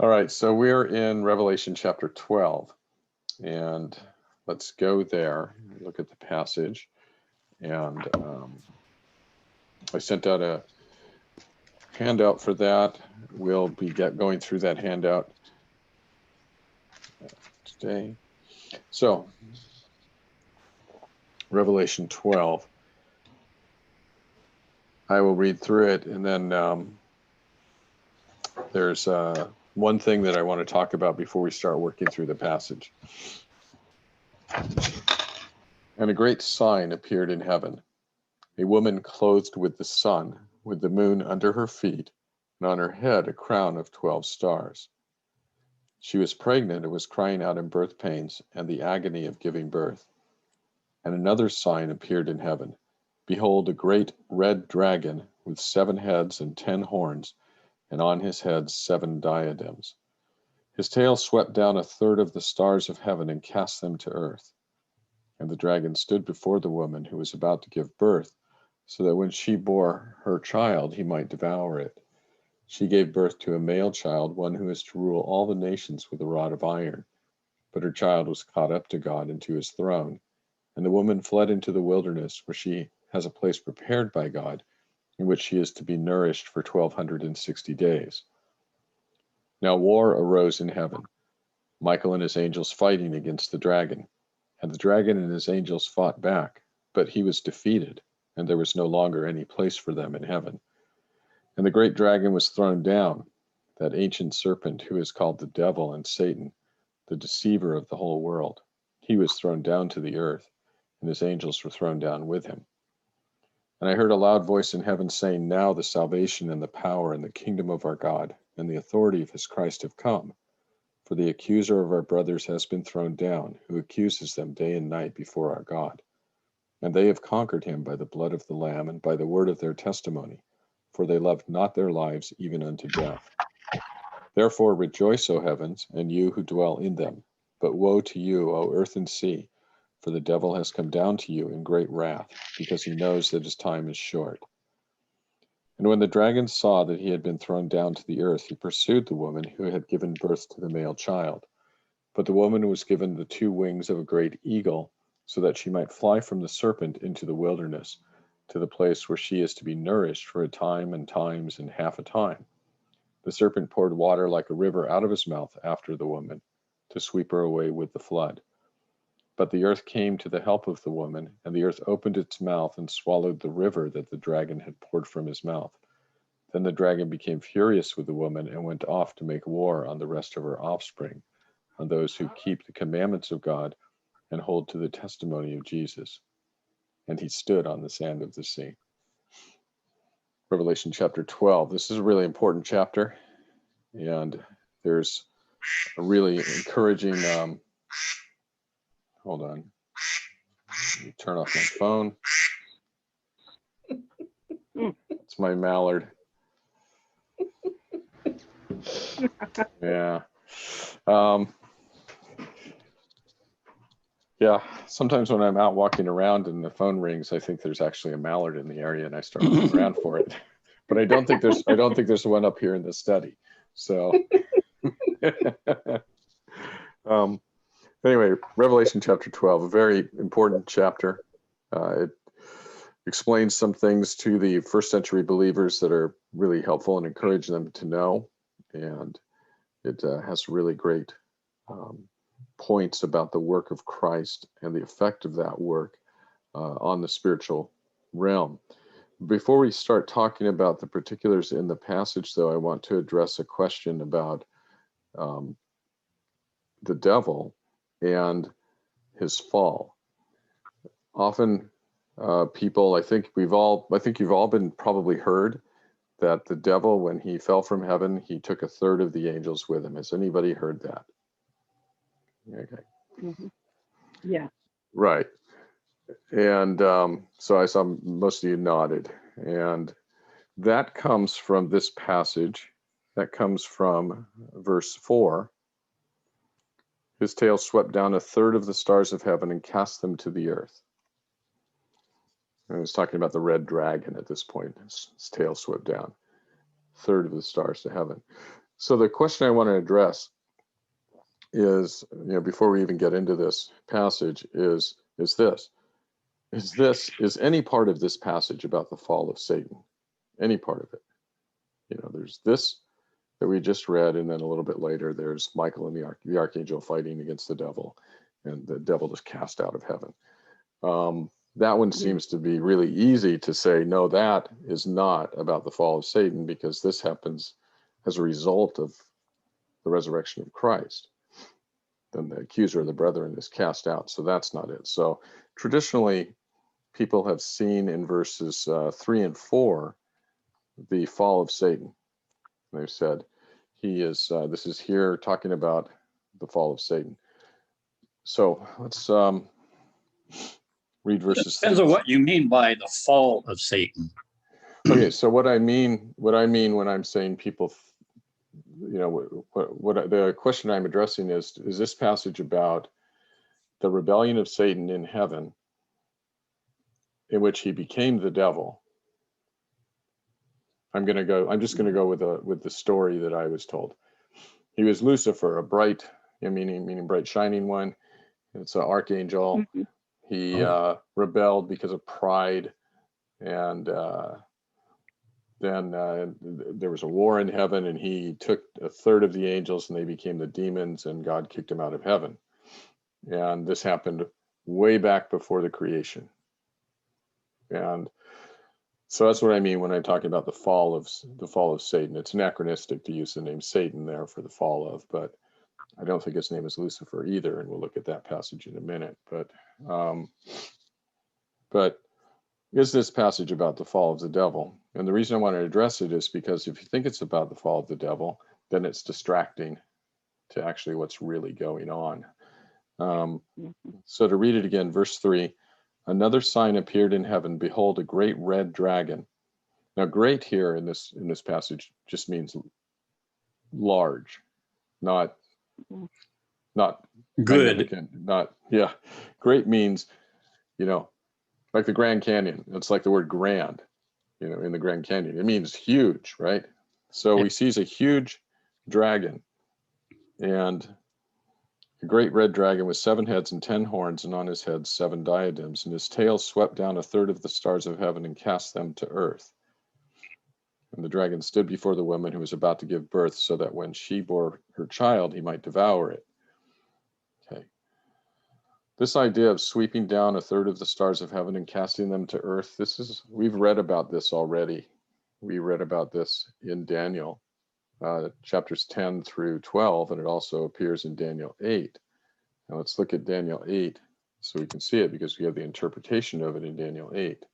All right, so we're in Revelation chapter 12, and let's go there, look at the passage. And I sent out a handout for that. We'll be going through that handout today. So, Revelation 12. I will read through it, and then there's one thing that I want to talk about before we start working through the passage. And a great sign appeared in heaven, a woman clothed with the sun, with the moon under her feet, and on her head a crown of 12 stars. She was pregnant and was crying out in birth pains and the agony of giving birth. And another sign appeared in heaven. Behold, a great red dragon with 7 heads and 10 horns, and on his heads 7 diadems. His tail swept down a third of the stars of heaven and cast them to earth. And the dragon stood before the woman who was about to give birth, so that when she bore her child, he might devour it. She gave birth to a male child, one who is to rule all the nations with a rod of iron. But her child was caught up to God and to his throne. And the woman fled into the wilderness, where she has a place prepared by God, in which she is to be nourished for 1260 days. Now war arose in heaven, Michael and his angels fighting against the dragon. And the dragon and his angels fought back, but he was defeated, and there was no longer any place for them in heaven. And the great dragon was thrown down, that ancient serpent who is called the devil and Satan, the deceiver of the whole world. He was thrown down to the earth, and his angels were thrown down with him. And I heard a loud voice in heaven saying, Now the salvation and the power and the kingdom of our God and the authority of his Christ have come. For the accuser of our brothers has been thrown down, who accuses them day and night before our God. And they have conquered him by the blood of the Lamb and by the word of their testimony, for they loved not their lives even unto death. Therefore rejoice, O heavens, and you who dwell in them. But woe to you, O earth and sea, for the devil has come down to you in great wrath, because he knows that his time is short. And when the dragon saw that he had been thrown down to the earth, he pursued the woman who had given birth to the male child. But the woman was given the 2 wings of a great eagle, so that she might fly from the serpent into the wilderness, to the place where she is to be nourished for a time and times and half a time. The serpent poured water like a river out of his mouth after the woman, to sweep her away with the flood. But the earth came to the help of the woman, and the earth opened its mouth and swallowed the river that the dragon had poured from his mouth. Then the dragon became furious with the woman and went off to make war on the rest of her offspring, on those who keep the commandments of God and hold to the testimony of Jesus. And he stood on the sand of the sea. Revelation chapter 12. This is a really important chapter, and there's a really encouraging, hold on, let me turn off my phone. It's my mallard. Yeah. Yeah, sometimes when I'm out walking around and the phone rings, I think there's actually a mallard in the area, and I start looking around for it. But I don't think there's one up here in the study. So anyway, Revelation chapter 12, a very important chapter. It explains some things to the first century believers that are really helpful and encourage them to know. And it has really great points about the work of Christ and the effect of that work on the spiritual realm. Before we start talking about the particulars in the passage, though, I want to address a question about the devil and his fall. Often people, I think you've all been probably heard that the devil, when he fell from heaven, he took a third of the angels with him. Has anybody heard that? Okay. Mm-hmm. Yeah. Right. And so I saw most of you nodded. And that comes from this passage. That comes from verse 4. His tail swept down a third of the stars of heaven and cast them to the earth. And I was talking about the red dragon at this point. His tail swept down a third of the stars to heaven. So the question I want to address is, before we even get into this passage, is any part of this passage about the fall of Satan? Any part of it? There's this that we just read, and then a little bit later, there's Michael and the archangel fighting against the devil, and the devil is cast out of heaven. That one seems to be really easy to say, no, that is not about the fall of Satan, because this happens as a result of the resurrection of Christ. Then the accuser of the brethren is cast out. So that's not it. So traditionally, people have seen in verses 3 and 4 the fall of Satan. They've said he is, this is here talking about the fall of Satan. So let's read verses. It depends on what you mean by the fall of Satan. Okay, so what I mean when I'm saying people, what the question I'm addressing is this passage about the rebellion of Satan in heaven, in which he became the devil. I'm just going to go with the story that I was told. He was Lucifer, a bright, meaning bright shining one. It's an archangel. He rebelled because of pride, and then there was a war in heaven, and he took a third of the angels, and they became the demons, and God kicked him out of heaven. And this happened way back before the creation. And so that's what I mean when I'm talking about the fall of Satan. It's anachronistic to use the name Satan there for the fall of, but I don't think his name is Lucifer either, and we'll look at that passage in a minute. But is this passage about the fall of the devil? And the reason I want to address it is because if you think it's about the fall of the devil, then it's distracting to actually what's really going on. So to read it again, verse 3, another sign appeared in heaven. Behold, a great red dragon. Now, great here in this passage just means large, not Good. Great means, like the Grand Canyon. It's like the word grand, in the Grand Canyon. It means huge, right? So he sees a huge dragon, and a great red dragon with 7 heads and 10 horns, and on his head 7 diadems, and his tail swept down a third of the stars of heaven and cast them to earth. And the dragon stood before the woman who was about to give birth, so that when she bore her child, he might devour it. Okay. This idea of sweeping down a third of the stars of heaven and casting them to earth, we've read about this already. We read about this in Daniel, chapters 10 through 12, and it also appears in Daniel 8. Now let's look at Daniel 8 so we can see it, because we have the interpretation of it in Daniel 8.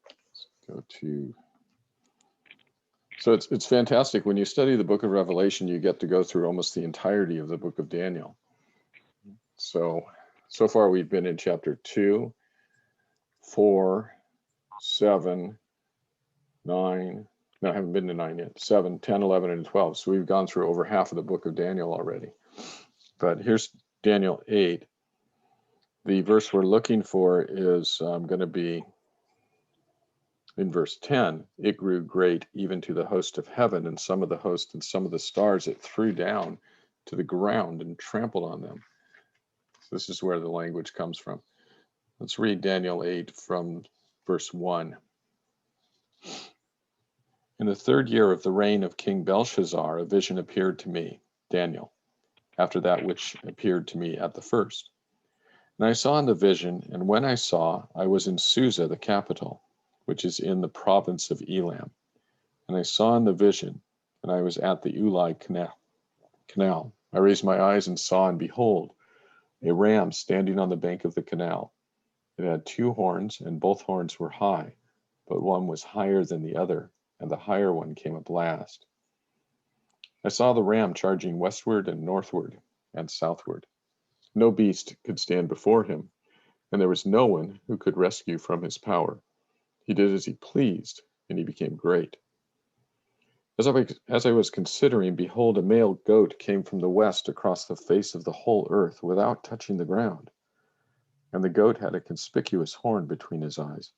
Let's go to... So it's fantastic. When you study the book of Revelation, you get to go through almost the entirety of the book of Daniel. So far we've been in chapter 2, 4, 7, 9. No, I haven't been to 9 yet. 7, 10, 11, and 12. So we've gone through over half of the book of Daniel already. But here's Daniel 8. The verse we're looking for is going to be in verse 10. It grew great even to the host of heaven, and some of the host and some of the stars it threw down to the ground and trampled on them. So this is where the language comes from. Let's read Daniel 8 from verse 1. In the 3rd year of the reign of King Belshazzar, a vision appeared to me, Daniel, after that which appeared to me at the first. And I saw in the vision, and when I saw, I was in Susa, the capital, which is in the province of Elam. And I saw in the vision, and I was at the Ulai canal. I raised my eyes and saw, and behold, a ram standing on the bank of the canal. It had 2 horns, and both horns were high, but one was higher than the other, and the higher one came up last. I saw the ram charging westward and northward and southward. No beast could stand before him, and there was no one who could rescue from his power. He did as he pleased, and he became great. As I was considering, behold, a male goat came from the west across the face of the whole earth without touching the ground. And the goat had a conspicuous horn between his eyes.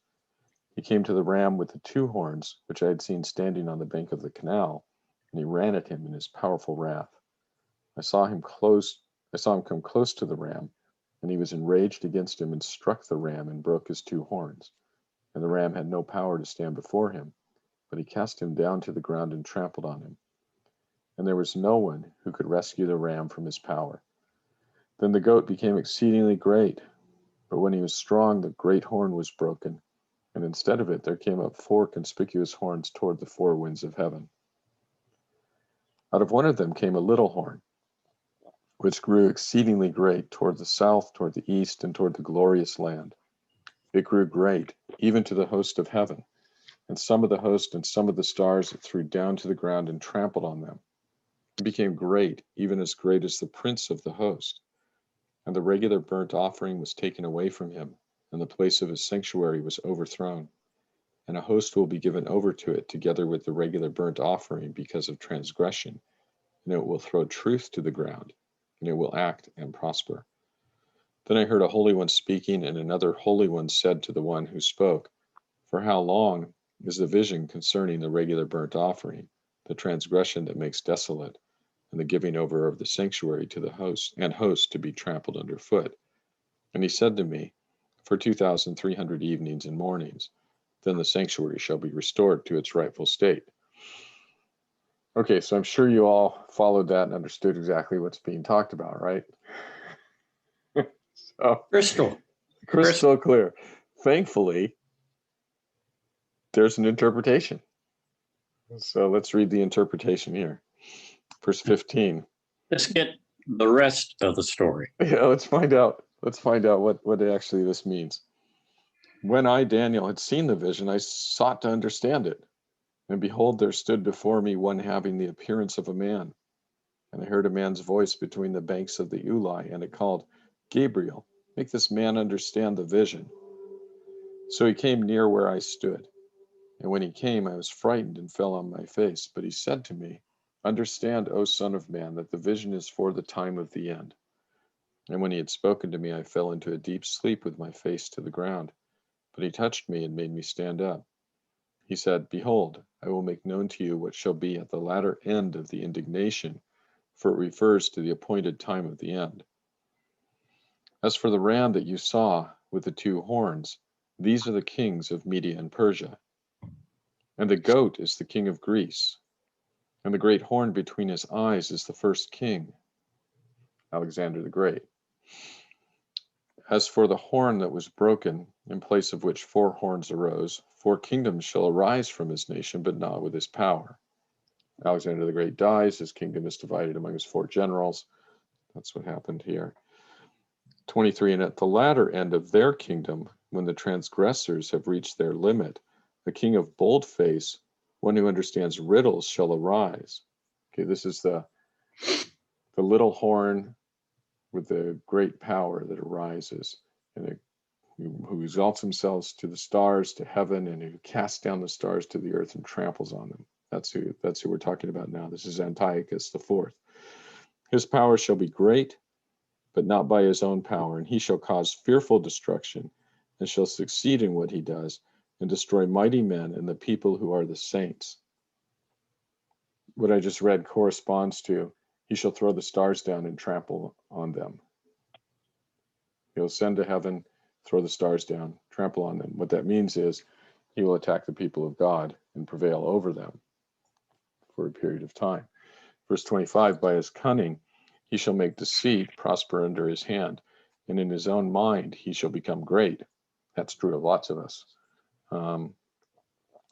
He came to the ram with the 2 horns, which I had seen standing on the bank of the canal, and he ran at him in his powerful wrath. I saw him come close to the ram, and he was enraged against him and struck the ram and broke his two horns. And the ram had no power to stand before him, but he cast him down to the ground and trampled on him. And there was no one who could rescue the ram from his power. Then the goat became exceedingly great, but when he was strong, the great horn was broken, and instead of it there came up four conspicuous horns toward the four winds of heaven. Out of one of them came a little horn, which grew exceedingly great toward the south, toward the east, and toward the glorious land. It grew great, even to the host of heaven, and some of the host and some of the stars it threw down to the ground and trampled on them. It became great, even as great as the prince of the host. And the regular burnt offering was taken away from him, and the place of his sanctuary was overthrown. And a host will be given over to it together with the regular burnt offering because of transgression, and it will throw truth to the ground, and it will act and prosper. Then I heard a holy one speaking, and another holy one said to the one who spoke, For how long is the vision concerning the regular burnt offering, the transgression that makes desolate, and the giving over of the sanctuary to the host to be trampled underfoot? And he said to me, For 2,300 evenings and mornings, then the sanctuary shall be restored to its rightful state. Okay, so I'm sure you all followed that and understood exactly what's being talked about, right? So, crystal clear. Thankfully, there's an interpretation. So let's read the interpretation here. Verse 15. Let's get the rest of the story. Yeah, let's find out what actually this means. When I, Daniel, had seen the vision, I sought to understand it. And behold, there stood before me one having the appearance of a man. And I heard a man's voice between the banks of the Ulai, and it called, Gabriel, make this man understand the vision. So he came near where I stood. And when he came, I was frightened and fell on my face. But he said to me, Understand, O Son of Man, that the vision is for the time of the end. And when he had spoken to me, I fell into a deep sleep with my face to the ground. But he touched me and made me stand up. He said, Behold, I will make known to you what shall be at the latter end of the indignation, for it refers to the appointed time of the end. As for the ram that you saw with the two horns, these are the kings of Media and Persia. And the goat is the king of Greece. And the great horn between his eyes is the first king, Alexander the Great. As for the horn that was broken, in place of which four horns arose, four kingdoms shall arise from his nation, but not with his power. Alexander the Great dies, his kingdom is divided among his four generals. That's what happened here. 23, and at the latter end of their kingdom, when the transgressors have reached their limit, the king of boldface, one who understands riddles, shall arise. Okay, this is the little horn with the great power that arises, and who exalts himself to the stars, to heaven, and who casts down the stars to the earth and tramples on them. That's who we're talking about now. This is Antiochus IV. His power shall be great, but not by his own power, and he shall cause fearful destruction, and shall succeed in what he does, and destroy mighty men and the people who are the saints. What I just read corresponds to, he shall throw the stars down and trample on them. He'll ascend to heaven, throw the stars down, trample on them. What that means is he will attack the people of God and prevail over them for a period of time. Verse 25, by his cunning he shall make deceit prosper under his hand, and in his own mind he shall become great. That's true of lots of us.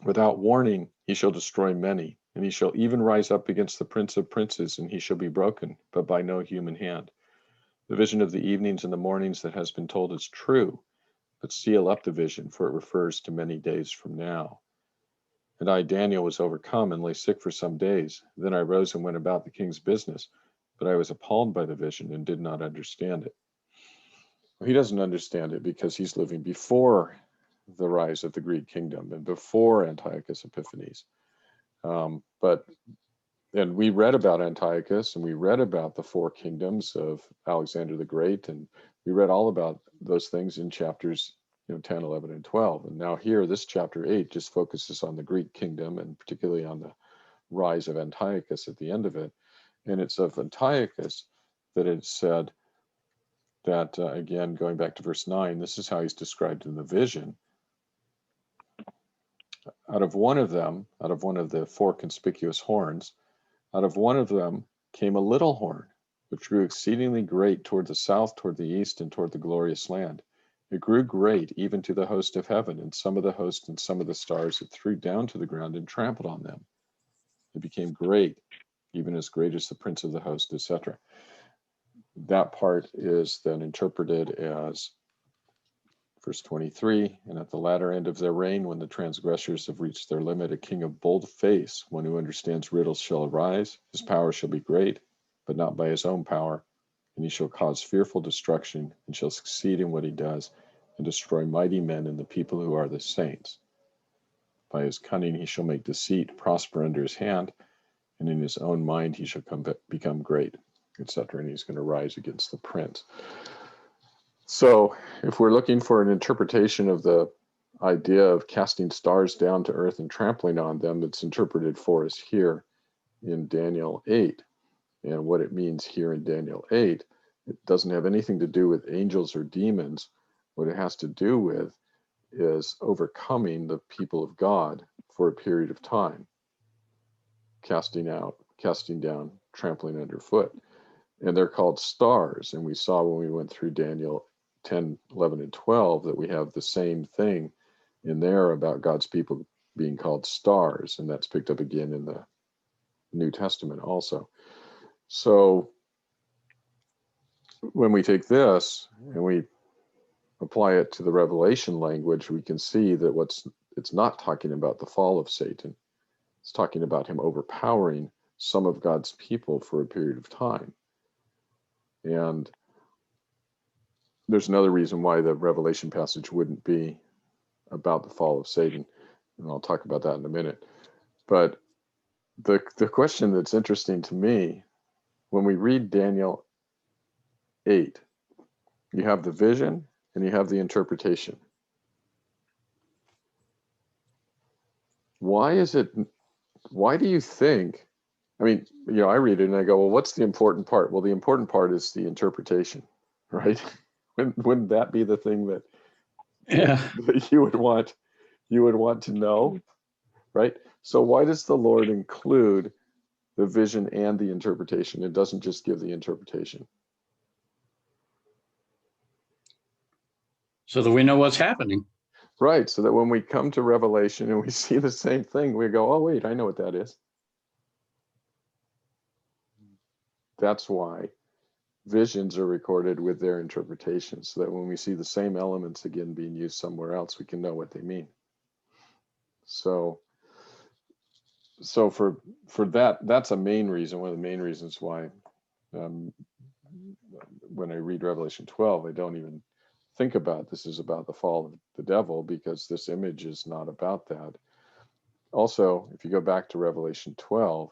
Without warning he shall destroy many, and he shall even rise up against the prince of princes, and he shall be broken, but by no human hand. The vision of the evenings and the mornings that has been told is true, but seal up the vision, for it refers to many days from now. And I, Daniel, was overcome and lay sick for some days. Then I rose and went about the king's business, but I was appalled by the vision and did not understand it. Well, he doesn't understand it because he's living before the rise of the Greek kingdom and before Antiochus Epiphanes. And we read about Antiochus, and we read about the four kingdoms of Alexander the Great, and we read all about those things in chapters 10, 11, and 12. And now here, this chapter 8 just focuses on the Greek kingdom, and particularly on the rise of Antiochus at the end of it. And it's of Antiochus that it's said that, again, going back to verse 9, this is how he's described in the vision. Out of one of the four conspicuous horns, out of one of them came a little horn, which grew exceedingly great toward the south, toward the east, and toward the glorious land. It grew great even to the host of heaven, and some of the host and some of the stars it threw down to the ground and trampled on them. It became great, even as great as the prince of the host, etc. That part is then interpreted as verse 23, and at the latter end of their reign, when the transgressors have reached their limit, a king of bold face, one who understands riddles, shall arise. His power shall be great, but not by his own power. And he shall cause fearful destruction, and shall succeed in what he does, and destroy mighty men and the people who are the saints. By his cunning he shall make deceit prosper under his hand, and in his own mind he shall become great, etc. And he's going to rise against the prince. So if we're looking for an interpretation of the idea of casting stars down to earth and trampling on them, it's interpreted for us here in Daniel 8. And what it means here in Daniel 8, it doesn't have anything to do with angels or demons. What it has to do with is overcoming the people of God for a period of time, casting down, trampling underfoot. And they're called stars. And we saw when we went through Daniel 10, 11, and 12 that we have the same thing in there about God's people being called stars. And that's picked up again in the New Testament also. So when we take this and we apply it to the Revelation language, we can see that it's not talking about the fall of Satan. It's talking about him overpowering some of God's people for a period of time. And there's another reason why the Revelation passage wouldn't be about the fall of Satan, and I'll talk about that in a minute. But the question that's interesting to me, when we read Daniel 8, you have the vision and you have the interpretation. Why do you think, I mean, I read it and I go, well, what's the important part? Well, the important part is the interpretation, right? Wouldn't that be the thing that you would want to know, right? So why does the Lord include the vision and the interpretation? It doesn't just give the interpretation. So that we know what's happening. Right, so that when we come to Revelation and we see the same thing, we go, oh, wait, I know what that is. That's why visions are recorded with their interpretations, so that when we see the same elements again being used somewhere else, we can know what they mean. So for that, that's a main reason, one of the main reasons why when I read Revelation 12, I don't even think about this is about the fall of the devil, because this image is not about that. Also, if you go back to Revelation 12,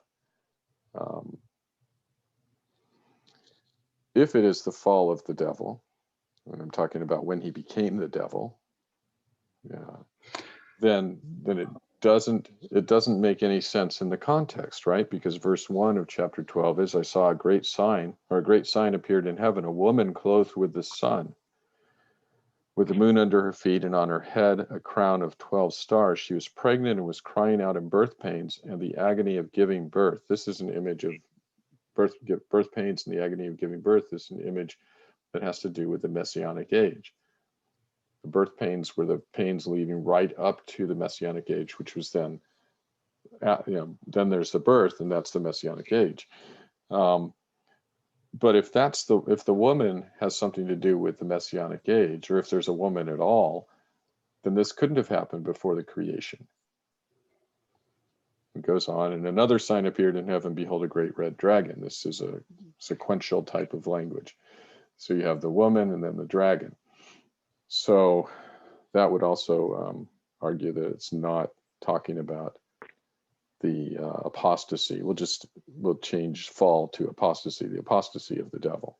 if it is the fall of the devil, and I'm talking about when he became the devil, then it doesn't make any sense in the context, right? Because verse 1 of chapter 12 is, I saw a great sign appeared in heaven, a woman clothed with the sun, with the moon under her feet, and on her head a crown of 12 stars. She was pregnant and was crying out in birth pains and the agony of giving birth. This is an image of birth pains and the agony of giving birth. This is an image that has to do with the Messianic age. The birth pains were the pains leading right up to the Messianic age, which was then, then there's the birth, and that's the Messianic age. But if the woman has something to do with the Messianic age, or if there's a woman at all, then this couldn't have happened before the creation. It goes on, and another sign appeared in heaven, behold, a great red dragon. This is a sequential type of language. So you have the woman and then the dragon. So that would also argue that it's not talking about the apostasy. We'll change fall to apostasy, the apostasy of the devil.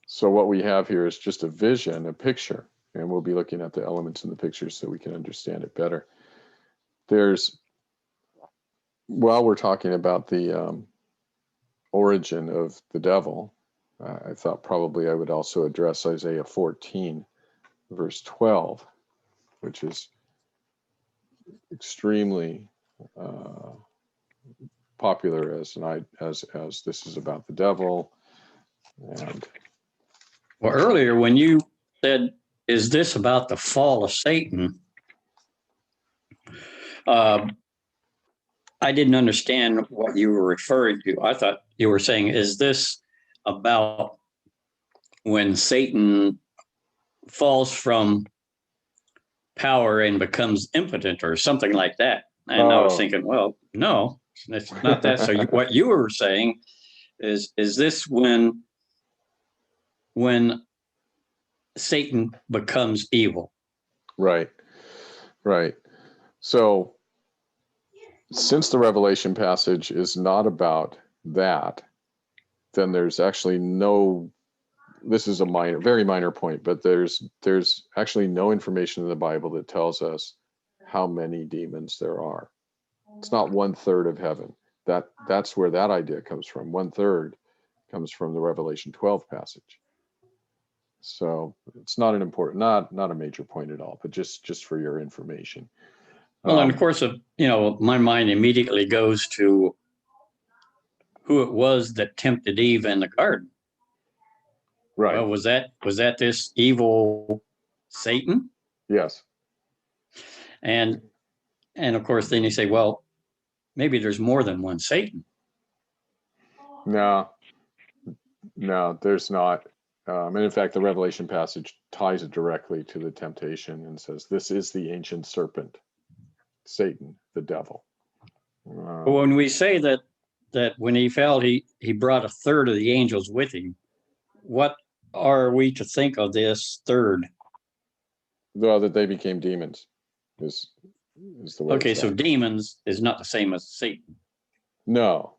So what we have here is just a vision, a picture, and we'll be looking at the elements in the picture so we can understand it better. There's While we're talking about the origin of the devil, I thought probably I would also address Isaiah 14, verse 12, which is extremely popular as this is about the devil. And Well, earlier when you said, is this about the fall of Satan? I didn't understand what you were referring to. I thought you were saying, is this about when Satan falls from power and becomes impotent or something like that? And I was thinking, well, no, it's not that. So what you were saying is this when Satan becomes evil? Right. So since the Revelation passage is not about that, then there's actually no, this is a very minor point, but there's actually no information in the Bible that tells us how many demons there are. It's not 1/3 of heaven. That's where that idea comes from. 1/3 comes from the Revelation 12 passage. So it's not an important, not a major point at all, but just for your information. Well, and of course, my mind immediately goes to who it was that tempted Eve in the garden. Right. Well, was that this evil Satan? Yes. And of course, then you say, well, maybe there's more than one Satan. No, there's not. And in fact, the Revelation passage ties it directly to the temptation and says, this is the ancient serpent, Satan, the devil. But when we say that when he fell, he brought 1/3 of the angels with him, what are we to think of this third? Well, that they became demons is the way. Okay, so demons is not the same as Satan. No,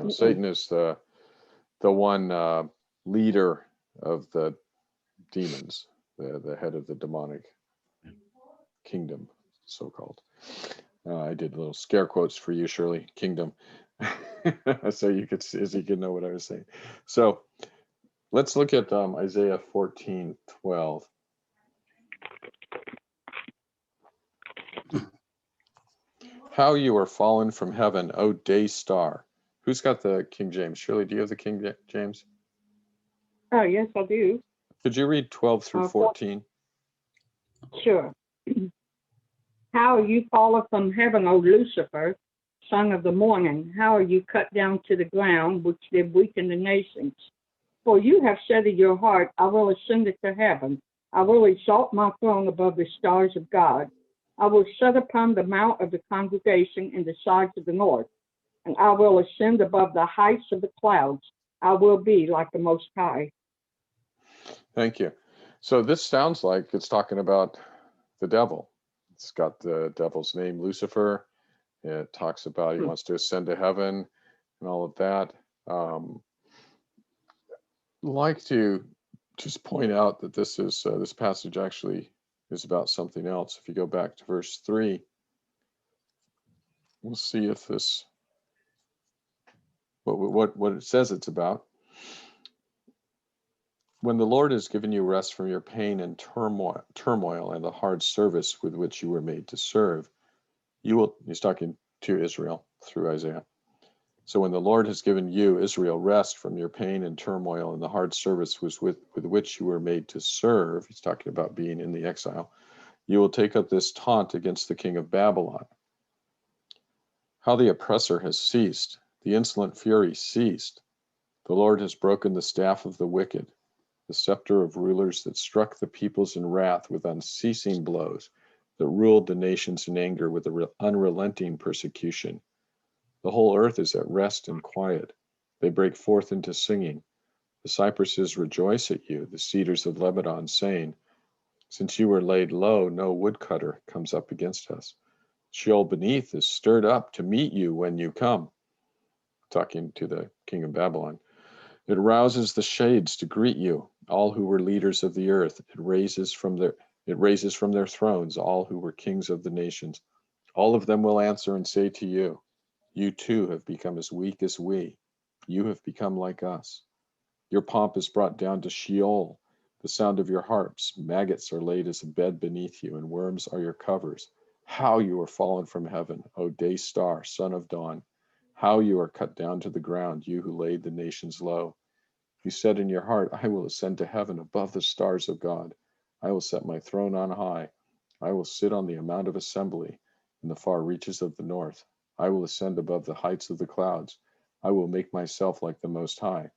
Satan is the one leader of the demons, the head of the demonic kingdom, so-called. I did little scare quotes for you, Shirley. Kingdom, so you could know what I was saying. So let's look at Isaiah 14:12. How you are fallen from heaven, O day star. Who's got the King James? Shirley, do you have the King James? Oh, yes, I do. Could you read 12 through 14? Sure. How are you fallen from heaven, O Lucifer, son of the morning? How are you cut down to the ground, which did weaken the nations? For you have said in your heart, I will ascend to heaven. I will exalt my throne above the stars of God. I will sit upon the mount of the congregation in the sides of the north, and I will ascend above the heights of the clouds. I will be like the Most High. Thank you. So this sounds like it's talking about the devil. It's got the devil's name, Lucifer. It talks about he wants to ascend to heaven and all of that. Like to just point out that this passage actually is about something else. If you go back to verse 3, we'll see if this what it says it's about. When the Lord has given you rest from your pain and turmoil and the hard service with which you were made to serve, he's talking to Israel through Isaiah. So when the Lord has given you, Israel, rest from your pain and turmoil and the hard service with which you were made to serve, he's talking about being in the exile, you will take up this taunt against the king of Babylon. How the oppressor has ceased, the insolent fury ceased. The Lord has broken the staff of the wicked, the scepter of rulers that struck the peoples in wrath with unceasing blows, that ruled the nations in anger with unrelenting persecution. The whole earth is at rest and quiet. They break forth into singing. The cypresses rejoice at you, the cedars of Lebanon, saying, since you were laid low, no woodcutter comes up against us. Sheol beneath is stirred up to meet you when you come. Talking to the king of Babylon. It rouses the shades to greet you, all who were leaders of the earth. It raises from their thrones all who were kings of the nations. All of them will answer and say to you, You too have become as weak as we. You have become like us. Your pomp is brought down to Sheol. The sound of your harps. Maggots are laid as a bed beneath you, and worms are your covers. How you are fallen from heaven, O day star, son of dawn. How you are cut down to the ground, you who laid the nations low. You said in your heart, I will ascend to heaven above the stars of God. I will set my throne on high. I will sit on the mount of assembly in the far reaches of the north. I will ascend above the heights of the clouds. I will make myself like the Most High.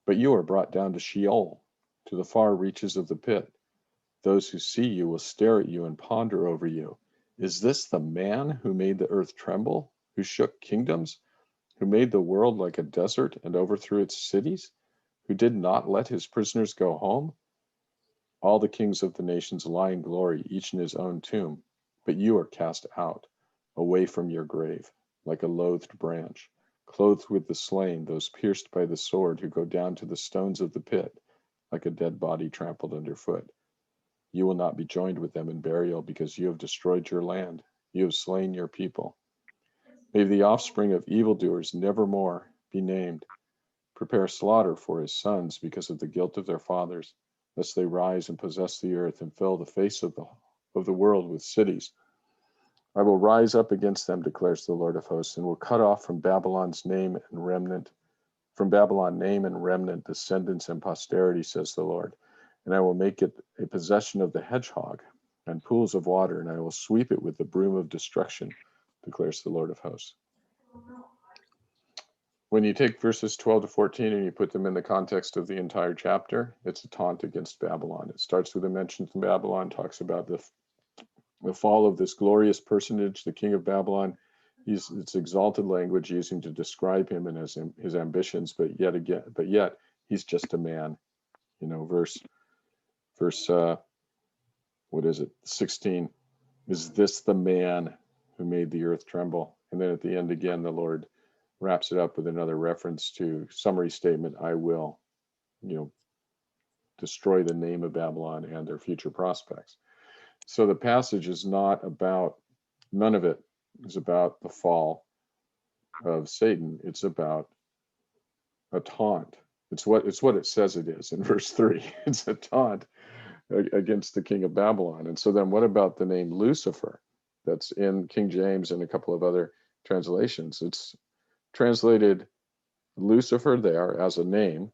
But you are brought down to Sheol, to the far reaches of the pit. Those who see you will stare at you and ponder over you. Is this the man who made the earth tremble, who shook kingdoms, who made the world like a desert and overthrew its cities, who did not let his prisoners go home? All the kings of the nations lie in glory, each in his own tomb. But you are cast out, away from your grave, like a loathed branch, clothed with the slain, those pierced by the sword, who go down to the stones of the pit, like a dead body trampled underfoot. You will not be joined with them in burial, because you have destroyed your land. You have slain your people. May the offspring of evildoers nevermore be named. Prepare slaughter for his sons because of the guilt of their fathers, lest they rise and possess the earth and fill the face of the world with cities. I will rise up against them, declares the Lord of hosts, and will cut off from Babylon's name and remnant, from Babylon name and remnant, descendants and posterity, says the Lord. And I will make it a possession of the hedgehog and pools of water, and I will sweep it with the broom of destruction, declares the Lord of hosts. When you take verses 12 to 14 and you put them in the context of the entire chapter, it's a taunt against Babylon. It starts with a mention of Babylon, talks about the fall of this glorious personage, the king of Babylon. It's exalted language using to describe him and his ambitions, but yet he's just a man. You know, verse what is it? 16. Is this the man who made the earth tremble? And then at the end again, the Lord wraps it up with another reference to summary statement, I will, destroy the name of Babylon and their future prospects. So the passage is not about, none of it is about the fall of Satan. It's about a taunt. It's what it says it is in verse 3. It's a taunt against the king of Babylon. And so then what about the name Lucifer that's in King James and a couple of other translations? It's translated Lucifer there as a name,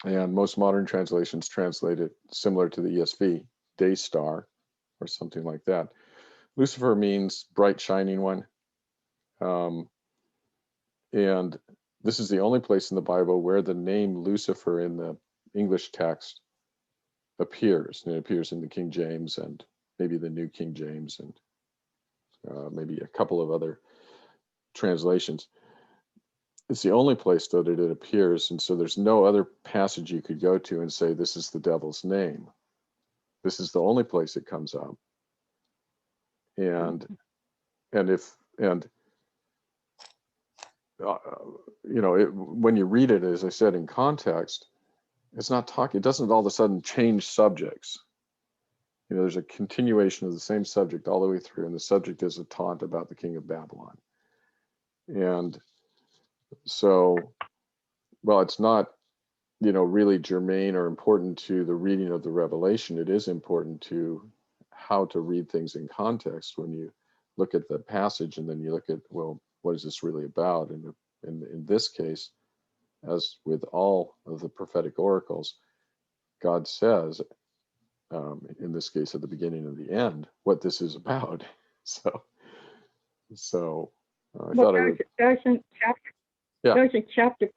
and most modern translations translate it similar to the ESV, day star, or something like that. Lucifer means bright shining one, and this is the only place in the Bible where the name Lucifer in the English text appears. And it appears in the King James and maybe the New King James and maybe a couple of other translations. It's the only place, though, that it appears, and so there's no other passage you could go to and say this is the devil's name. This is the only place it comes up, and when you read it, as I said, in context, it's not talking. It doesn't all of a sudden change subjects. There's a continuation of the same subject all the way through, and the subject is a taunt about the king of Babylon, and so, well, it's not, really germane or important to the reading of the Revelation. It is important to how to read things in context when you look at the passage and then you look at, well, what is this really about? And in this case, as with all of the prophetic oracles, God says, in this case, at the beginning and the end, what this is about. So I thought I would. Yeah. Does chapter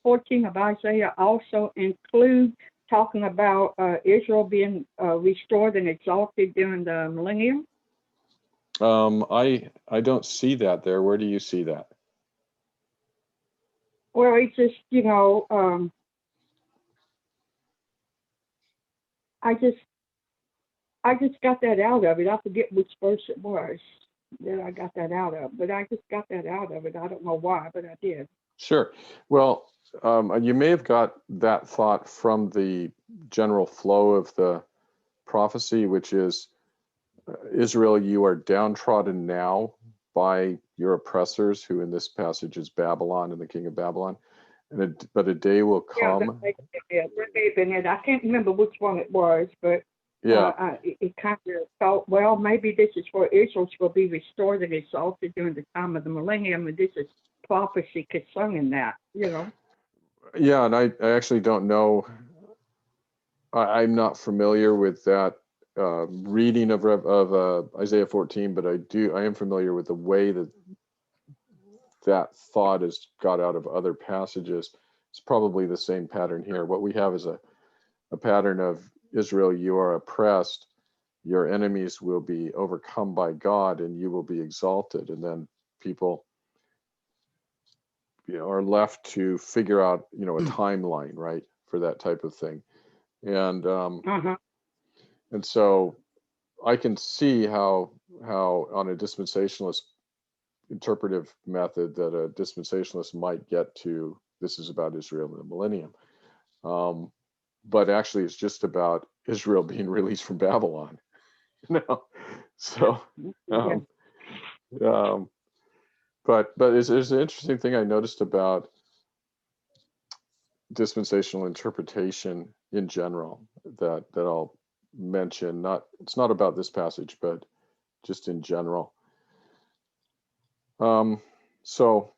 14 of Isaiah also include talking about Israel being restored and exalted during the millennium? I don't see that there. Where do you see that? Well, it's just, I just got that out of it. I forget which verse it was that I got that out of, but I just got that out of it. I don't know why, but I did. Sure. Well, you may have got that thought from the general flow of the prophecy, which is, Israel, you are downtrodden now, by your oppressors, who in this passage is Babylon and the king of Babylon. But a day will come. Yeah, I can't remember which one it was, but Yeah, it kind of thought, well, maybe this is where Israel will be restored and exalted during the time of the millennium, and this is prophecy concerning that, you know. yeah, and I actually don't know. I'm not familiar with that reading of Isaiah 14, but I am familiar with the way that thought has got out of other passages. It's probably the same pattern here. What we have is a pattern of Israel, you are oppressed, your enemies will be overcome by God, and you will be exalted. And then people, are left to figure out, a timeline, right, for that type of thing. And and so I can see how on a dispensationalist interpretive method that a dispensationalist might get to, this is about Israel in the millennium. But actually it's just about Israel being released from Babylon. So but there's an interesting thing I noticed about dispensational interpretation in general that I'll mention. It's not about this passage, but just in general. So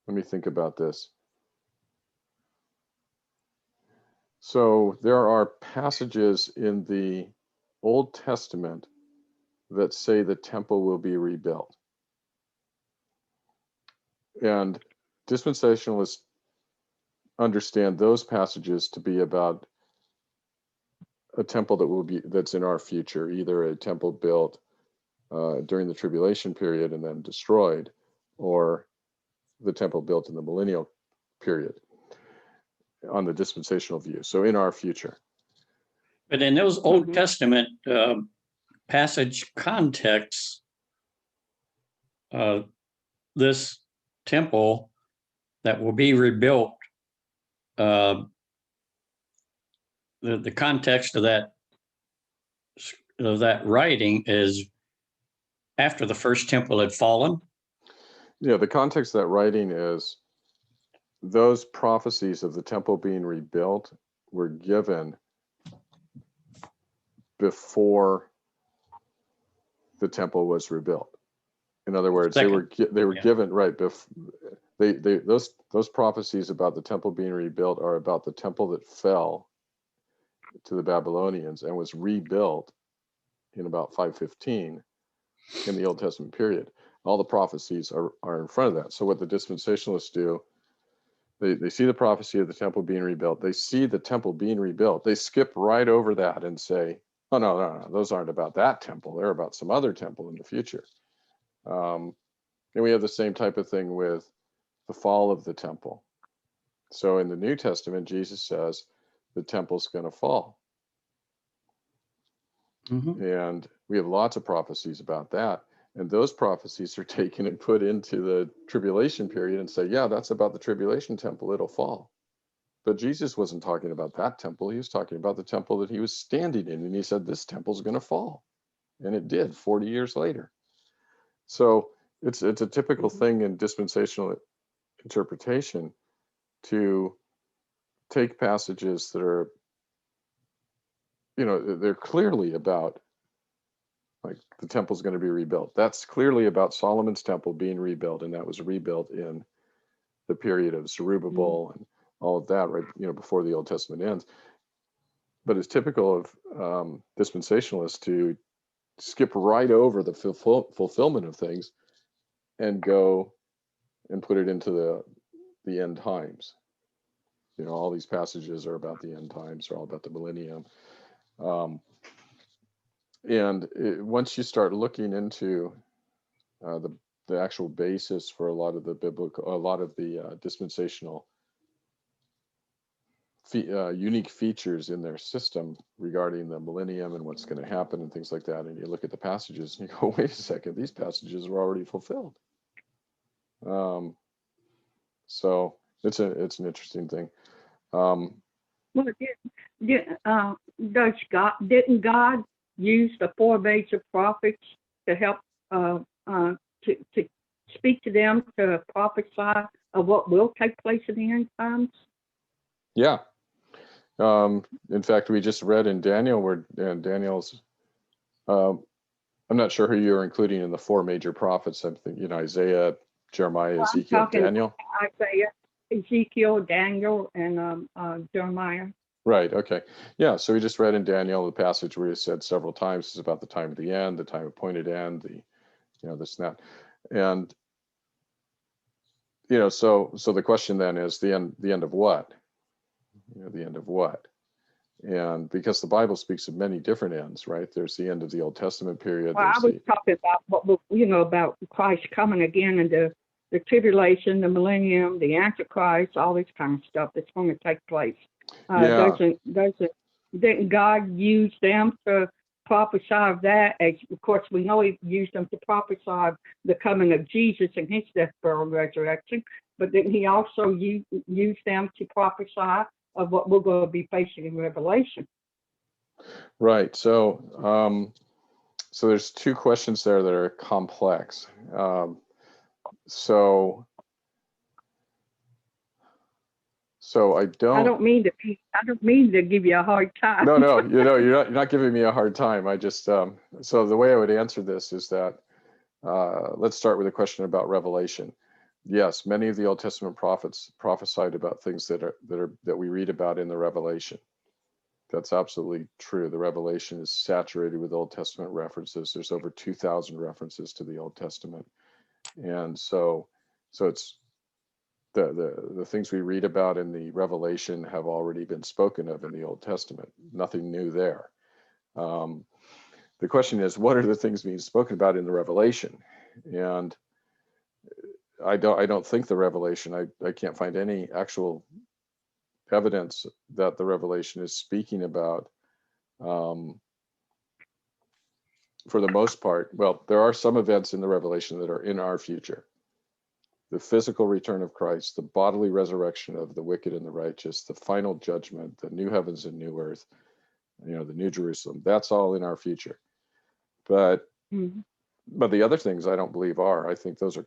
let me think about this. So there are passages in the Old Testament that say the temple will be rebuilt. And dispensationalists understand those passages to be about a temple that's in our future, either a temple built during the tribulation period and then destroyed, or the temple built in the millennial period on the dispensational view. So in our future. But in those Old Testament passage contexts, this temple that will be rebuilt, the context of that writing is after the first temple had fallen. Yeah, the context of that writing is those prophecies of the temple being rebuilt were given before the temple was rebuilt. In other words, they were given right before those prophecies about the temple being rebuilt are about the temple that fell to the Babylonians and was rebuilt in about 515 in the Old Testament period. All the prophecies are in front of that. So what the dispensationalists do, they see the prophecy of the temple being rebuilt. They see the temple being rebuilt. They skip right over that and say, oh, no, those aren't about that temple. They're about some other temple in the future. And we have the same type of thing with the fall of the temple. So in the New Testament, Jesus says the temple's going to fall. And we have lots of prophecies about that. And those prophecies are taken and put into the tribulation period and say, yeah, that's about the tribulation temple. It'll fall. But Jesus wasn't talking about that temple. He was talking about the temple that he was standing in. And he said, this temple's going to fall. And it did 40 years later. So it's a typical thing in dispensational interpretation to take passages that are, they're clearly about, like, the temple's going to be rebuilt. That's clearly about Solomon's temple being rebuilt, and that was rebuilt in the period of Zerubbabel and all of that, right? Before the Old Testament ends. But it's typical of dispensationalists to skip right over the fulfillment of things and go and put it into the end times. All these passages are about the end times, are all about the millennium. Once you start looking into the actual basis for a lot of the dispensational unique features in their system regarding the millennium and what's going to happen and things like that, and you look at the passages and you go, wait a second, these passages were already fulfilled. So it's an interesting thing. Well, didn't God use the 4 major prophets to help to speak to them, to prophesy of what will take place in the end times? Yeah. In fact, we just read in Daniel where Daniel's, I'm not sure who you're including in the four major prophets. I'm thinking, Isaiah, Jeremiah, Well, I'm Ezekiel, talking Daniel. Isaiah, Ezekiel, Daniel, and Jeremiah. Right. Okay. Yeah. So we just read in Daniel the passage where he said several times is about the time of the end, the time appointed end, this and that. And, so the question then is the end of what? The end of what? And because the Bible speaks of many different ends, right? There's the end of the Old Testament period. Well, I was talking about about Christ coming again, and the tribulation, the millennium, the Antichrist, all this kind of stuff that's going to take place. Didn't God use them to prophesy of that? As, of course, we know He used them to prophesy of the coming of Jesus and His death, burial, and resurrection. But didn't He also use them to prophesy of what we're going to be facing in Revelation? Right. So, so there's two questions there that are complex. So I don't mean to give you a hard time. No, you're not giving me a hard time. I just so the way I would answer this is that let's start with a question about Revelation. Yes, many of the Old Testament prophets prophesied about things that we read about in the Revelation. That's absolutely true. The Revelation is saturated with Old Testament references. There's over 2,000 references to the Old Testament, and so it's the things we read about in the Revelation have already been spoken of in the Old Testament. Nothing new there. The question is, what are the things being spoken about in the Revelation? And I don't think the Revelation, I can't find any actual evidence that the Revelation is speaking about, for the most part. Well, there are some events in the Revelation that are in our future. The physical return of Christ, the bodily resurrection of the wicked and the righteous, the final judgment, the new heavens and new earth, the new Jerusalem, that's all in our future. But the other things I don't believe are. I think those are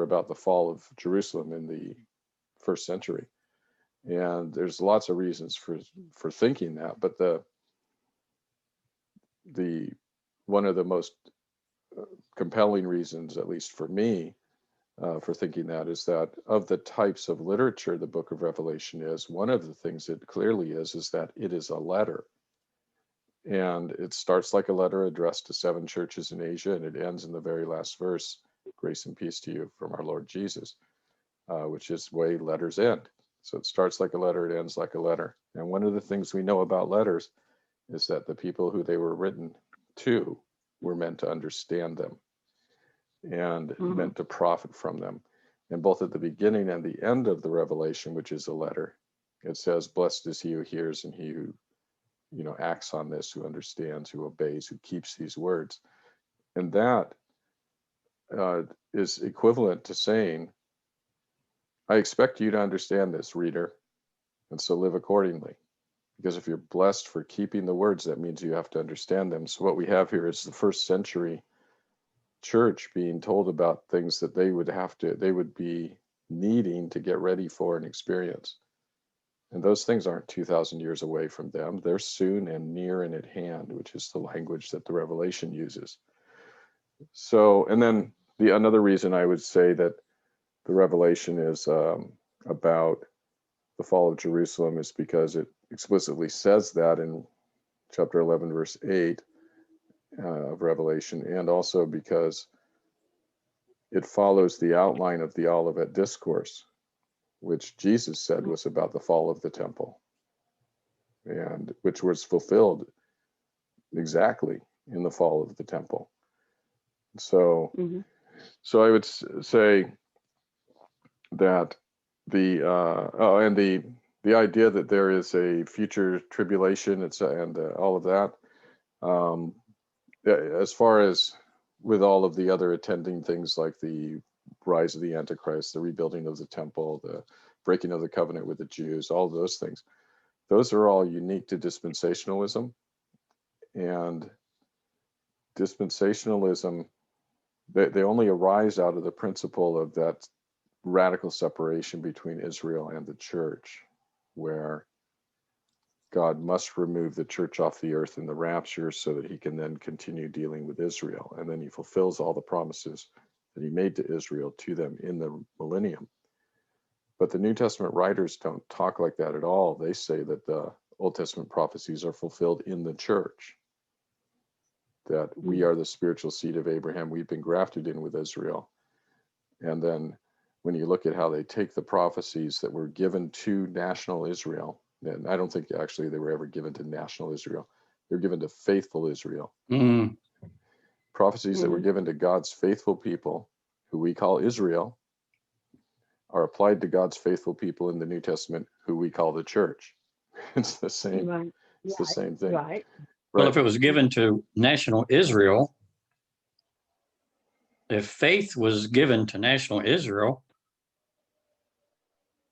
about the fall of Jerusalem in the first century. And there's lots of reasons for thinking that, but the one of the most compelling reasons, at least for me, for thinking that is that of the types of literature the book of Revelation is, one of the things it clearly is that it is a letter. And it starts like a letter addressed to 7 churches in Asia, and it ends in the very last verse, grace and peace to you from our Lord Jesus, which is the way letters end. So it starts like a letter, it ends like a letter. And one of the things we know about letters is that the people who they were written to were meant to understand them and meant to profit from them. And both at the beginning and the end of the Revelation, which is a letter, it says, blessed is he who hears and he who acts on this, who understands, who obeys, who keeps these words. And that is equivalent to saying, I expect you to understand this, reader, and so live accordingly. Because if you're blessed for keeping the words, that means you have to understand them. So what we have here is the first century church being told about things that they would be needing to get ready for and experience. And those things aren't 2,000 years away from them. They're soon and near and at hand, which is the language that the Revelation uses. So, and then another reason I would say that the Revelation is about the fall of Jerusalem is because it explicitly says that in chapter 11, verse 8 of Revelation, and also because it follows the outline of the Olivet Discourse, which Jesus said was about the fall of the temple, and which was fulfilled exactly in the fall of the temple. So, so I would say that the idea that there is a future tribulation and all of that, as far as with all of the other attending things like the rise of the Antichrist, the rebuilding of the temple, the breaking of the covenant with the Jews, all of those things, those are all unique to dispensationalism. And dispensationalism, they only arise out of the principle of that radical separation between Israel and the church, where God must remove the church off the earth in the rapture so that he can then continue dealing with Israel. And then he fulfills all the promises that he made to Israel to them in the millennium. But the New Testament writers don't talk like that at all. They say that the Old Testament prophecies are fulfilled in the church, that we are the spiritual seed of Abraham. We've been grafted in with Israel. And then when you look at how they take the prophecies that were given to national Israel, and I don't think actually they were ever given to national Israel, they're given to faithful Israel. Mm. Prophecies that were given to God's faithful people, who we call Israel, are applied to God's faithful people in the New Testament, who we call the church. It's the same. Right. It's the same thing. Right. Well, if it was given to national Israel, if faith was given to national Israel,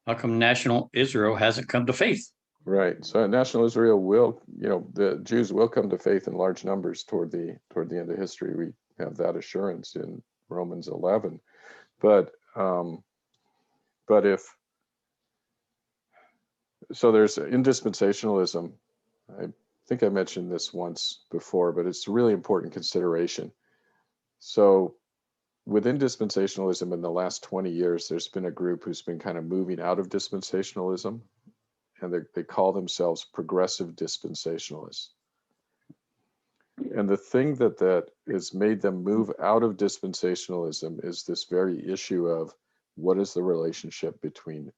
how come national Israel hasn't come to faith? Right. So national Israel will, the Jews will come to faith in large numbers toward the end of history. We have that assurance in Romans 11. But if so, there's in dispensationalism. I think I mentioned this once before, but it's a really important consideration. So within dispensationalism in the last 20 years, there's been a group who's been kind of moving out of dispensationalism, and they call themselves progressive dispensationalists. And the thing that has made them move out of dispensationalism is this very issue of what is the relationship between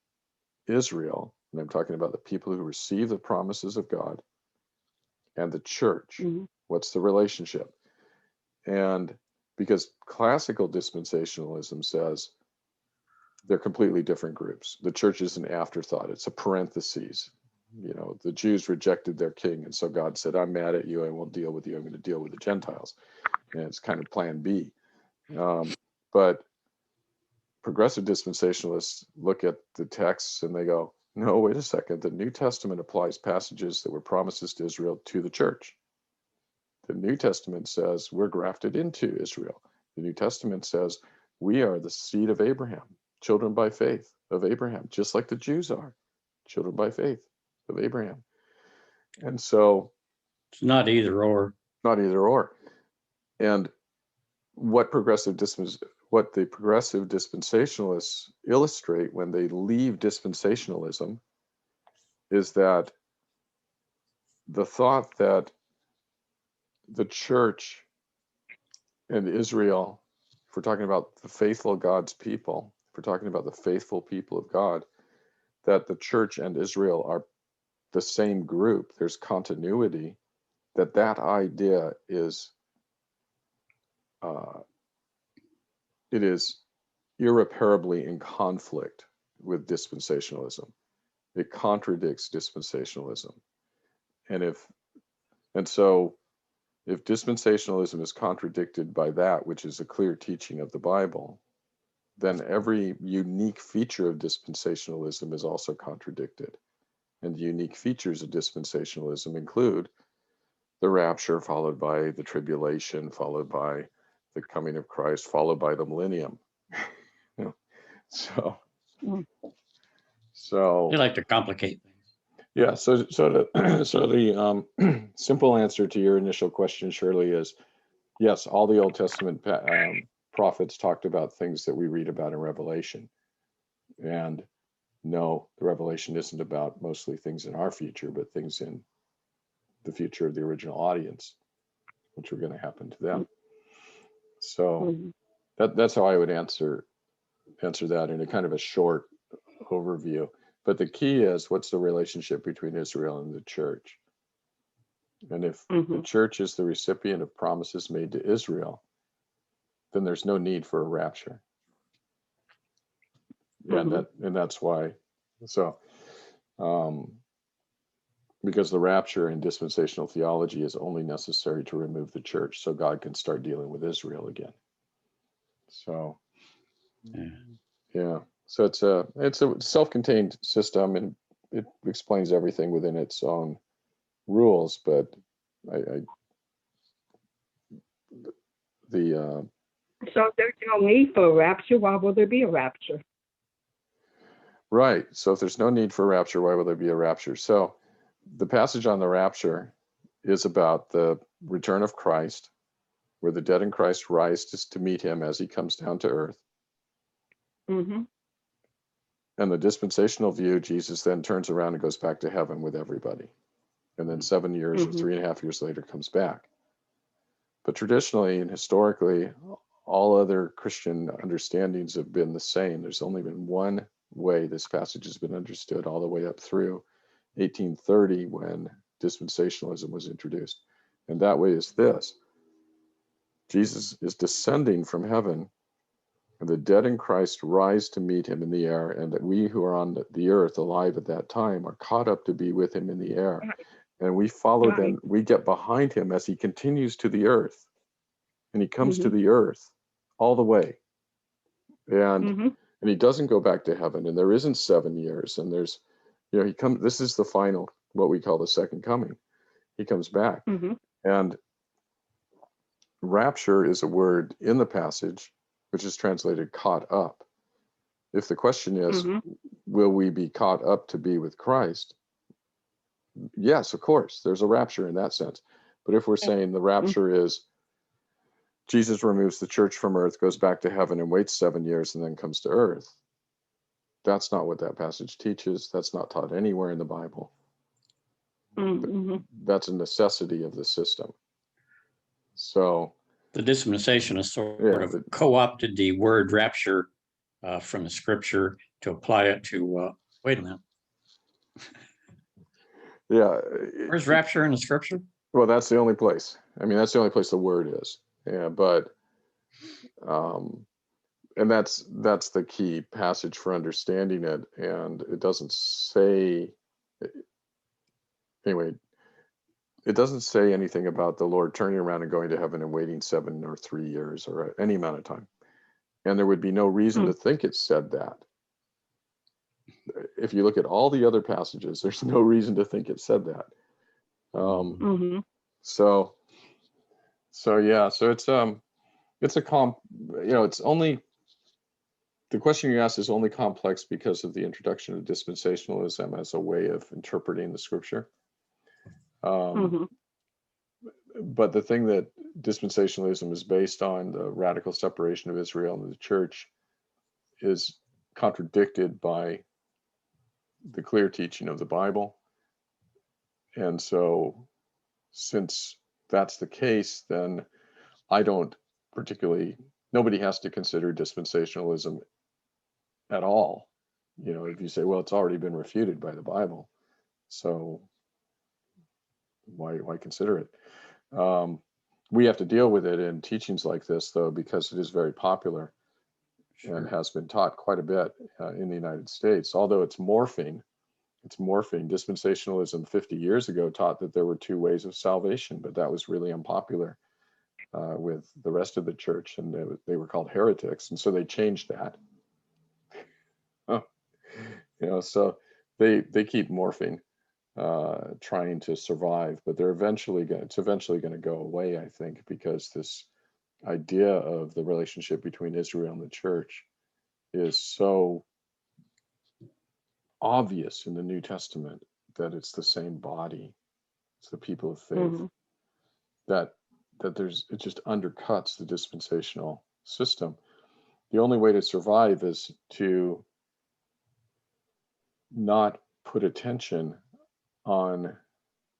Israel, and I'm talking about the people who receive the promises of God, and the church. What's the relationship? And because classical dispensationalism says they're completely different groups. The church is an afterthought. It's a parenthesis. The Jews rejected their king, and so God said, I'm mad at you. I won't deal with you. I'm going to deal with the Gentiles. And it's kind of plan B. But progressive dispensationalists look at the texts and they go, no, wait a second. The New Testament applies passages that were promises to Israel to the church. The New Testament says we're grafted into Israel. The New Testament says we are the seed of Abraham, children by faith of Abraham, just like the Jews are, children by faith of Abraham. And so it's not either or. Not either or. And what the progressive dispensationalists illustrate when they leave dispensationalism is that the thought that the church and Israel, if we're talking about the faithful God's people, if we're talking about the faithful people of God, that the church and Israel are the same group, there's continuity, that idea is it is irreparably in conflict with dispensationalism. It contradicts dispensationalism. And so if dispensationalism is contradicted by that, which is a clear teaching of the Bible, then every unique feature of dispensationalism is also contradicted. And the unique features of dispensationalism include the rapture, followed by the tribulation, followed by the coming of Christ, followed by the millennium. So They like to complicate things. Yeah. So the simple answer to your initial question, Shirley, is yes. All the Old Testament prophets talked about things that we read about in Revelation, and no, the Revelation isn't about mostly things in our future, but things in the future of the original audience, which are going to happen to them. So that's how I would answer that in a kind of a short overview. But the key is, what's the relationship between Israel and the church? And if the church is the recipient of promises made to Israel, then there's no need for a rapture. And that's why. So, because the rapture in dispensational theology is only necessary to remove the church, so God can start dealing with Israel again. So, yeah. So it's a self-contained system, and it explains everything within its own rules. But the So if there's no need for a rapture, why will there be a rapture? right. So if there's no need for rapture, why will there be a rapture? So the passage on the rapture is about the return of Christ, where the dead in Christ rise to meet him as he comes down to earth. Mm-hmm. And the dispensational view, Jesus then turns around and goes back to heaven with everybody. And then 7 years or 3.5 years later comes back. But traditionally and historically, all other Christian understandings have been the same. There's only been one way this passage has been understood all the way up through 1830 when dispensationalism was introduced. And that way is this: Jesus is descending from heaven, and the dead in Christ rise to meet him in the air, and that we who are on the earth alive at that time are caught up to be with him in the air. And we follow then, we get behind him as he continues to the earth, and he comes to the earth all the way. And he doesn't go back to heaven, and there isn't 7 years, and there's, he comes, this is the final, what we call the second coming. He comes back. And rapture is a word in the passage which is translated caught up. If the question is, will we be caught up to be with Christ? Yes, of course, there's a rapture in that sense. But if we're saying the rapture is Jesus removes the church from earth, goes back to heaven and waits 7 years and then comes to earth, that's not what that passage teaches. That's not taught anywhere in the Bible. That's a necessity of the system. So the dispensationists sort of co-opted the word rapture from the scripture to apply it to, wait a minute. Yeah. Where's rapture in the scripture? Well, that's the only place. I mean, that's the only place the word is. Yeah, but, and that's the key passage for understanding it. And it doesn't say, anyway, it doesn't say anything about the Lord turning around and going to heaven and waiting 7 or 3 years or any amount of time. And there would be no reason to think it said that. If you look at all the other passages, there's no reason to think it said that. So yeah, so it's it's only, the question you asked is only complex because of the introduction of dispensationalism as a way of interpreting the scripture. But the thing that dispensationalism is based on, the radical separation of Israel and the church, is contradicted by the clear teaching of the Bible. And so since that's the case, then nobody has to consider dispensationalism at all. If you say, well, it's already been refuted by the Bible, so why consider it? We have to deal with it in teachings like this, though, because it is very popular and has been taught quite a bit in the United States, although it's morphing. Dispensationalism 50 years ago taught that there were 2 ways of salvation, but that was really unpopular with the rest of the church, and they were called heretics, and so they changed that. So they keep morphing, trying to survive, but it's eventually going to go away, I think, because this idea of the relationship between Israel and the church is so obvious in the New Testament, that it's the same body, it's the people of faith, that it just undercuts the dispensational system. The only way to survive is to not put attention on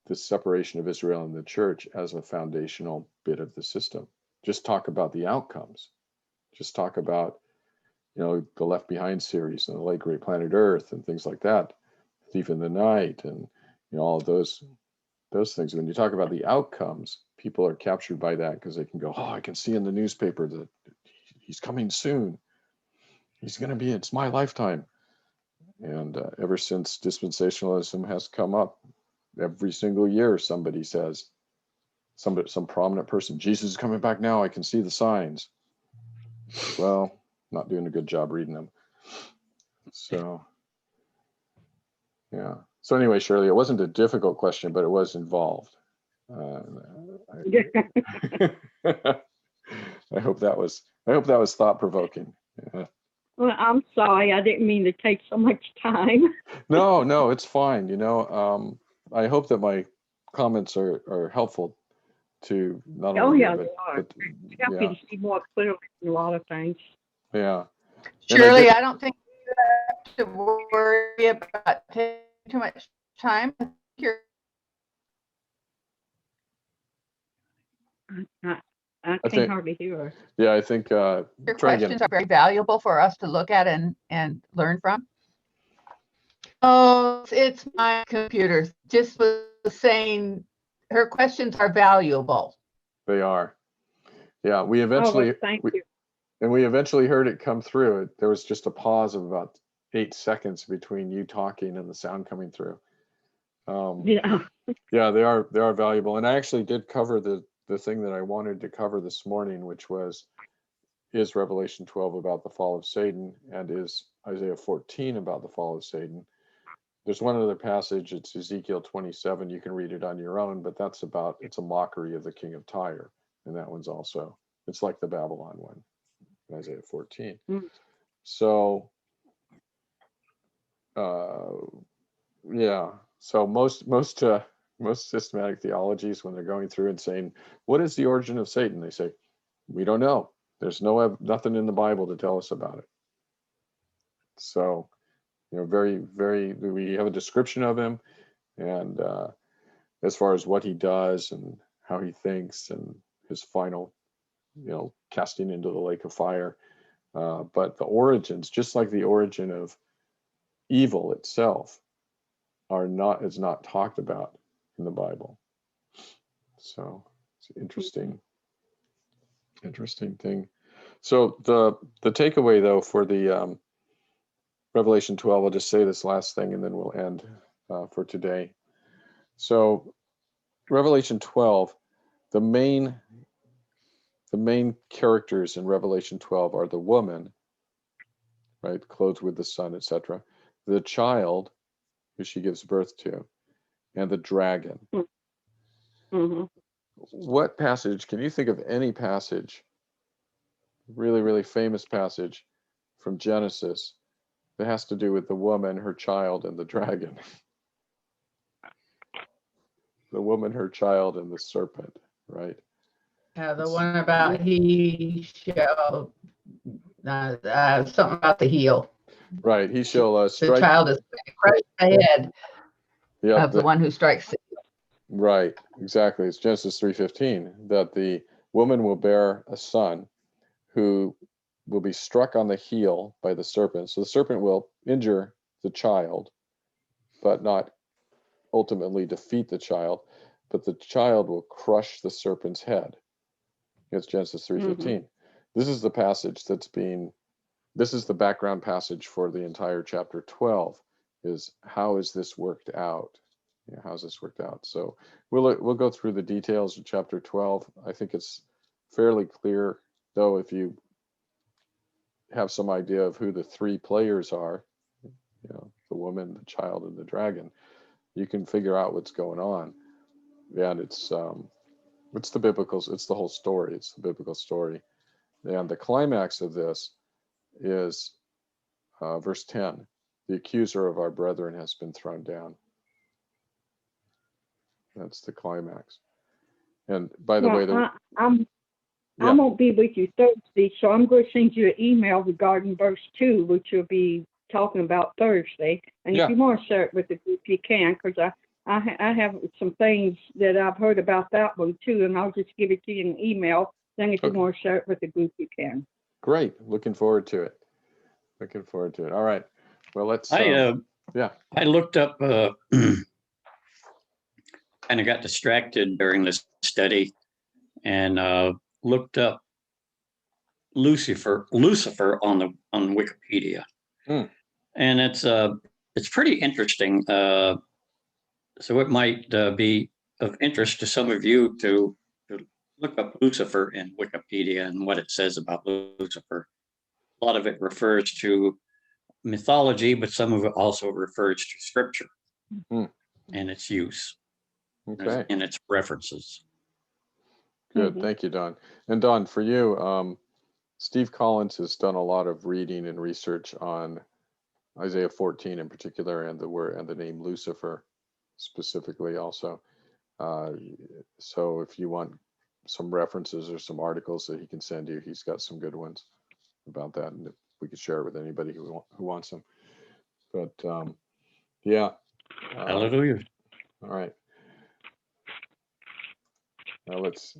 the separation of Israel and the church as a foundational bit of the system. Just talk about the outcomes. Just talk about, the Left Behind series and the late great planet Earth and things like that, Thief in the Night, and all of those things. When you talk about the outcomes, people are captured by that because they can go, oh, I can see in the newspaper that he's coming soon. He's going to be, it's my lifetime. And ever since dispensationalism has come up, every single year somebody says, some prominent person, Jesus is coming back now, I can see the signs. Well, not doing a good job reading them. So yeah. So anyway, Shirley, it wasn't a difficult question, but it was involved. I hope that was thought provoking. Yeah. Well, I'm sorry. I didn't mean to take so much time. No, it's fine. I hope that my comments are helpful to not Oh, only you, yeah, they are. but It's helping yeah, you to see more clearly in a lot of things. yeah. And I Shirley, did, I don't think you have to worry about taking too much time. I think I, I I can't think, hardly hear her. yeah, I think, your try again. questions are very valuable for us to look at and learn from. Oh, it's my computer. Just was saying her questions are valuable. They are. Yeah, Oh, well, thank you. we eventually heard it come through. There was just a pause of about 8 seconds between you talking and the sound coming through. Yeah. Yeah, they are valuable. And I actually did cover the thing that I wanted to cover this morning, which was, is Revelation 12 about the fall of Satan, and is Isaiah 14 about the fall of Satan. There's one other passage, it's Ezekiel 27. You can read it on your own, but it's a mockery of the king of Tyre. And that one's also, it's like the Babylon one, Isaiah 14. Mm. So, yeah. So most systematic theologies, when they're going through and saying, what is the origin of Satan? They say, we don't know. There's nothing in the Bible to tell us about it. So, very, very, we have a description of him, and as far as what he does and how he thinks and his final, casting into the lake of fire. But the origins, just like the origin of evil itself, is not talked about in the Bible. So it's an interesting thing. So the takeaway, though, for the Revelation 12, I'll just say this last thing and then we'll end for today. So Revelation 12, the main characters in Revelation 12 are the woman, right, clothed with the sun, etc., the child who she gives birth to, and the dragon. Mm-hmm. What passage, can you think of any passage, really, really famous passage from Genesis that has to do with the woman, her child, and the dragon? The woman, her child, and the serpent, right? The one about he shall, something about the heel. Right, he shall The strike. child is crushed the head of the one who strikes the heel. Right, exactly. It's Genesis 3:15 that the woman will bear a son who will be struck on the heel by the serpent. So the serpent will injure the child, but not ultimately defeat the child, but the child will crush the serpent's head. It's Genesis 3:15. Mm-hmm. This is the passage this is the background passage for the entire chapter 12, is how is this worked out? How's this worked out? So we'll go through the details of chapter 12. I think it's fairly clear, though, if you have some idea of who the three players are, the woman, the child, and the dragon, you can figure out what's going on. And it's the whole story. It's the biblical story. And the climax of this is verse 10. The accuser of our brethren has been thrown down. That's the climax. And by the way, I won't be with you Thursday, so I'm going to send you an email regarding verse 2, which you'll be talking about Thursday. And if you want to share it with the group, you can, because I have some things that I've heard about that one too, and I'll just give it to you in an email. Then if you want to share it with the group, you can. Great. Looking forward to it. All right. Well, let's. I looked up, kind of got distracted during this study, and looked up Lucifer on Wikipedia, and it's pretty interesting. So it might be of interest to some of you to look up Lucifer in Wikipedia and what it says about Lucifer. A lot of it refers to mythology, but some of it also refers to scripture and its use and its references. Good. Mhm. Thank you, Don. And Don, for you, Steve Collins has done a lot of reading and research on Isaiah 14 in particular, and the word and the name Lucifer specifically also. So if you want some references or some articles that he can send you, he's got some good ones about that, and if we could share it with anybody who wants them. But yeah, Hallelujah. all right. Now let's